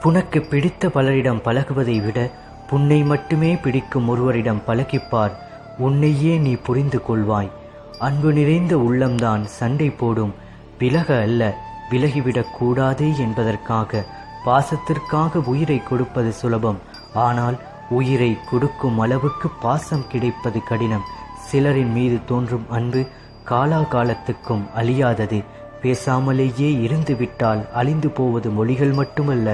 புனக்கு பிடித்த பலரிடம் பழகுவதை விட புன்னை மட்டுமே பிடிக்கும் ஒருவரிடம் பழகிப்பார். உன்னையே நீ புரிந்து கொள்வாய். அன்பு நிறைந்த உள்ளம்தான் சண்டை போடும். விலக அல்ல, விலகிவிடக் கூடாது என்பதற்காக. பாசத்திற்காக உயிரை கொடுப்பது சுலபம். ஆனால் உயிரை கொடுக்கும் அளவுக்கு பாசம் கிடைப்பது கடினம். சிலரின் மீது தோன்றும் அன்பு காலாகாலத்துக்கும் அழியாதது. பேசாமலேயே இருந்துவிட்டால் அழிந்து போவது மொழிகள் மட்டுமல்ல,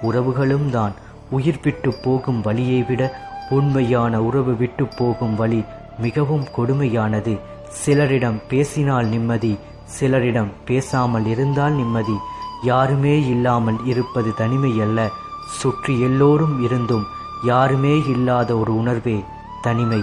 உறவுகளும் தான். உயிர் விட்டு போகும் வழியை விட உண்மையான உறவு விட்டு போகும் வழி மிகவும் கொடுமையானது. சிலரிடம் பேசினால் நிம்மதி, சிலரிடம் பேசாமல் இருந்தால் நிம்மதி. யாருமே இல்லாமல் இருப்பது தனிமை அல்ல, சுற்றி எல்லோரும் இருந்தும் யாருமே இல்லாத ஒரு உணர்வே தனிமை.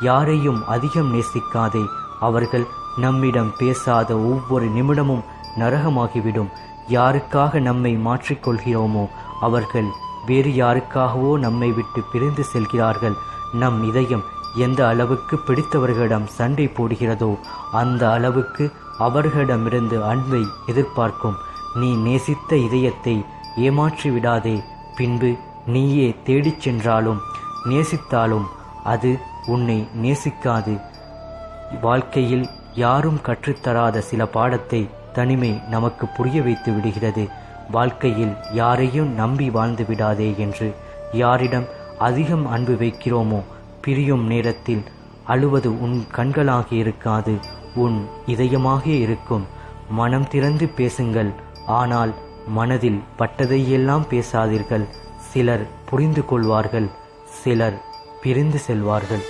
யாரையும் அதிகம் நேசிக்காதே. அவர்கள் நம்மிடம் பேசாத ஒவ்வொரு நிமிடமும் நரகமாகிவிடும். யாருக்காக நம்மை மாற்றிக்கொள்கிறோமோ அவர்கள் வேறு யாருக்காகவோ நம்மை விட்டு பிரிந்து செல்கிறார்கள். நம் இதயம் எந்த அளவுக்கு பிடித்தவர்களிடம் சண்டை போடுகிறதோ அந்த அளவுக்கு அவர்களிடமிருந்து அன்பை எதிர்பார்க்கும். நீ நேசித்த இதயத்தை ஏமாற்றி விடாதே. பின்பு நீயே தேடிச் சென்றாலும் நேசித்தாலும் அது உன்னை நேசிக்காது. வாழ்க்கையில் யாரும் கற்றுத்தராத சில பாடத்தை தனிமை நமக்கு புரிய வைத்து விடுகிறது. வாழ்க்கையில் யாரையும் நம்பி வாழ்ந்து விடாதே என்று. யாரிடம் அதிகம் அன்பு வைக்கிறோமோ பிரியும் நேரத்தில் அழுவது உன் கண்களாக இருக்காது, உன் இதயமாக இருக்கும். மனம் திறந்து பேசுங்கள், ஆனால் மனதில் பட்டதையெல்லாம் பேசாதீர்கள். சிலர் புரிந்து கொள்வார்கள், சிலர் பிரிந்து செல்வார்கள்.